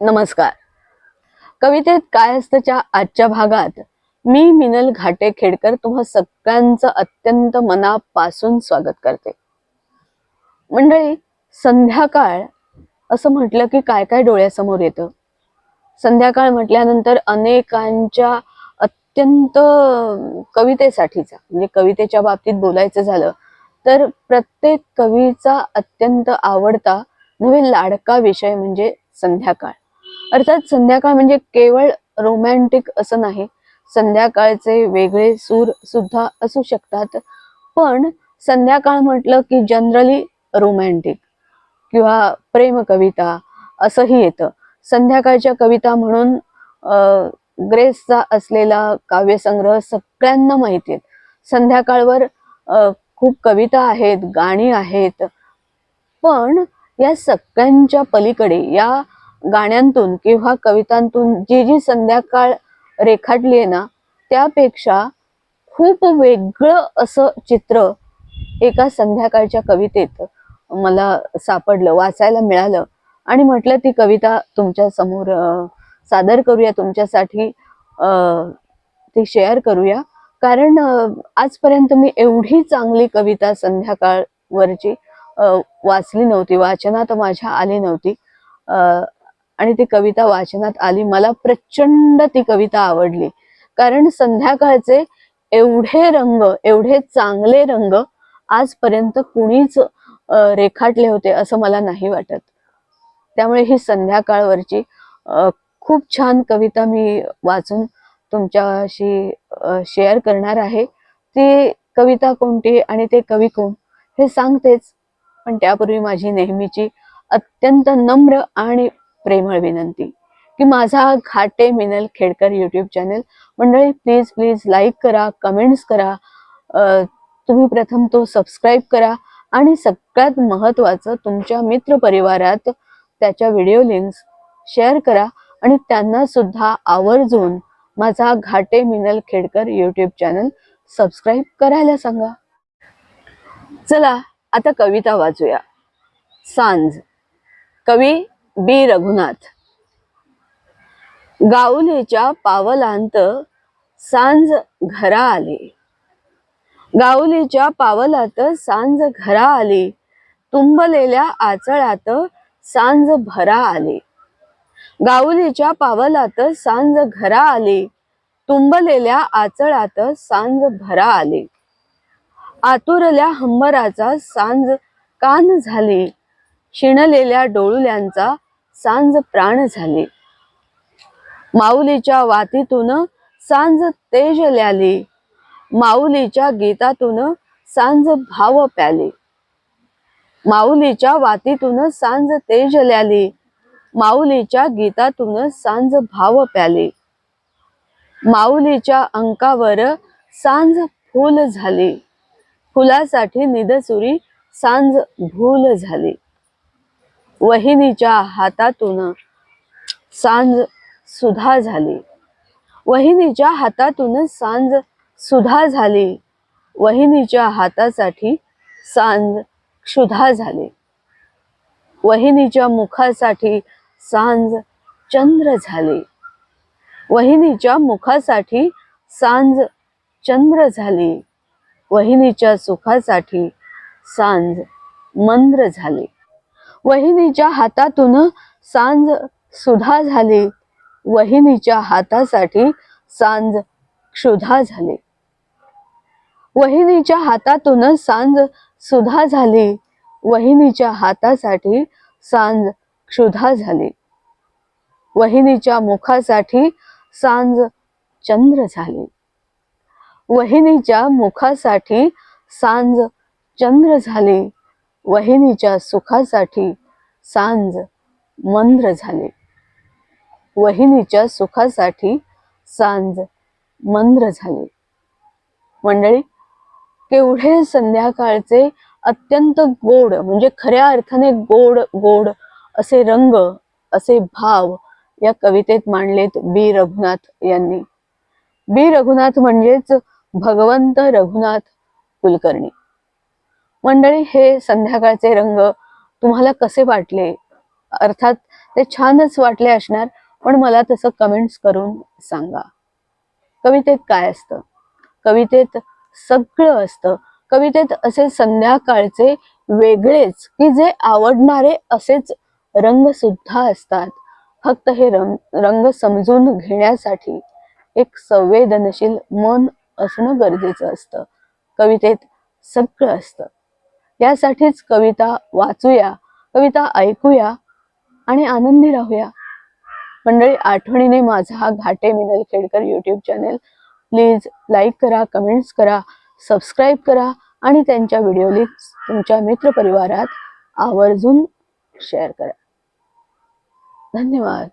नमस्कार. कवितेत काय असतंच्या आजच्या भागात मी मिनल घाटे खेडकर तुम्हा सगळ्यांचं अत्यंत मनापासून स्वागत करते. मंडळी, संध्याकाळ असं म्हटलं की काय काय डोळ्यासमोर येतं. संध्याकाळ म्हटल्यानंतर अनेकांच्या अत्यंत कवितेसाठीचा म्हणजे कवितेच्या बाबतीत बोलायचं झालं तर प्रत्येक कवीचा अत्यंत आवडता नव्हे लाडका विषय म्हणजे संध्याकाळ. अर्थात संध्याकाळ म्हणजे केवळ रोमॅन्टिक असं नाही, संध्याकाळचे वेगळे सूर सुद्धा असू शकतात. पण संध्याकाळ म्हटलं की जनरली रोमॅन्टिक किंवा प्रेम कविता असंही येतं. संध्याकाळच्या कविता म्हणून ग्रेसचा असलेला काव्यसंग्रह सगळ्यांना माहिती आहे. संध्याकाळवर खूप कविता आहेत, गाणी आहेत. पण या सगळ्यांच्या पलीकडे या गाण्यांतून किंवा कवितांतून जी जी संध्याकाळ रेखाटली आहे ना, त्यापेक्षा खूप वेगळं असं चित्र एका संध्याकाळच्या कवितेत मला सापडलं, वाचायला मिळालं आणि म्हटलं ती कविता तुमच्या समोर सादर करूया, तुमच्यासाठी ती शेअर करूया. कारण आजपर्यंत मी एवढी चांगली कविता संध्याकाळवरची वाचली नव्हती, वाचनात माझ्या आली नव्हती. आणि ती कविता वाचनात आली, मला प्रचंड ती कविता आवडली. कारण संध्याकाळचे एवढे रंग, एवढे चांगले रंग आजपर्यंत कुणीच रेखाटले होते असं मला नाही वाटत. त्यामुळे ही संध्याकाळवरची खूप छान कविता मी वाचून तुमच्याशी शेअर करणार आहे. ती कविता कोणती आणि ते कवी कोण हे सांगतेच, पण त्यापूर्वी माझी नेहमीची अत्यंत नम्र आणि प्रेमळ विनंती की माझा घाटे मिनल खेडकर यूट्यूब चॅनल मंडळी प्लीज प्लीज लाईक करा, कमेंट्स करा, तुम्ही प्रथम तो सबस्क्राईब करा आणि सगळ्यात महत्त्वाचं तुमच्या मित्रपरिवारात त्याच्या व्हिडिओ लिंक्स शेअर करा आणि त्यांना सुद्धा आवर्जून माझा Ghate Minal Khedkar YouTube channel subscribe करायला सांगा. चला आता कविता वाचूया. सांज, कवी बी रघुनाथ. गाऊलीच्या पावलांत सांज घरा आली, गाऊलीच्या पावलात सांज घरा आली, तुंबलेल्या आचळात सांज भरा आली. गाऊलीच्या पावलात सांज घरा आली, तुंबलेल्या आचळात सांज भरा आली. आतुरल्या हंबराचा सांज कान झाली, शिणलेल्या डोळुल्यांचा सांज प्राण झाली. माऊलीच्या वातीतून सांज तेजल्याली, माऊलीच्या गीतातून सांज भाव प्याली. माऊलीच्या वातीतून सांज तेजल्याली, माऊलीच्या गीतातून सांज भाव प्याली. माऊलीच्या अंकावर सांज फूल झाली, फुलासाठी निदसुरी सांज भूल झाली. वहिनीच्या हातातून सांज सुधा झाली, वहिनीच्या हातातून सांज सुधा झाली. वहिनीच्या हातासाठी सांज क्षुधा झाली. वहिनीच्या मुखासाठी सांज चंद्र झाली, वहिनीच्या मुखासाठी सांज चंद्र झाली. वहिनीच्या सुखासाठी सांज मंद्र झाली. वहिनीच्या हातातून सांज सुधा झाली, वहिनीच्या हातासाठी सांज क्षुधा झाली. वहिनीच्या हातातून सांज सुधा झाली, वहिनीच्या हातासाठी सांज क्षुधा झाली. वहिनीच्या मुखासाठी सांज चंद्र झाली, वहिनीच्या मुखासाठी सांज चंद्र झाली. वहिनीच्या सुखासाठी सांज मंद्र झाली, वहिनीच्या सुखासाठी सांज मंद्र झाली. मंडळी, केवढे संध्याकाळचे अत्यंत गोड म्हणजे खऱ्या अर्थाने गोड गोड असे रंग, असे भाव या कवितेत मांडलेत बी रघुनाथ यांनी. बी रघुनाथ म्हणजेच भगवंत रघुनाथ कुलकर्णी. मंडळी, हे संध्याकाळचे रंग तुम्हाला कसे वाटले? अर्थात ते छानच वाटले असणार, पण मला तसं कमेंट्स करून सांगा. कवितेत काय असतं? कवितेत सगळं असतं. कवितेत असे संध्याकाळचे वेगळेच की जे आवडणारे असेच रंग सुद्धा असतात. फक्त हे रंग समजून घेण्यासाठी एक संवेदनशील मन असणं गरजेचं असतं. कवितेत सगळं असतं. यासाठीच कविता वाचूया, कविता ऐकूया आणि आनंदी राहूया. मंडळी, आठवणीने माझा हा Ghate Minal Khedkar YouTube channel please like करा, कमेंट्स करा, सबस्क्राईब करा आणि त्यांच्या व्हिडिओ लिंक्स तुमच्या मित्रपरिवारात आवर्जून शेअर करा. धन्यवाद.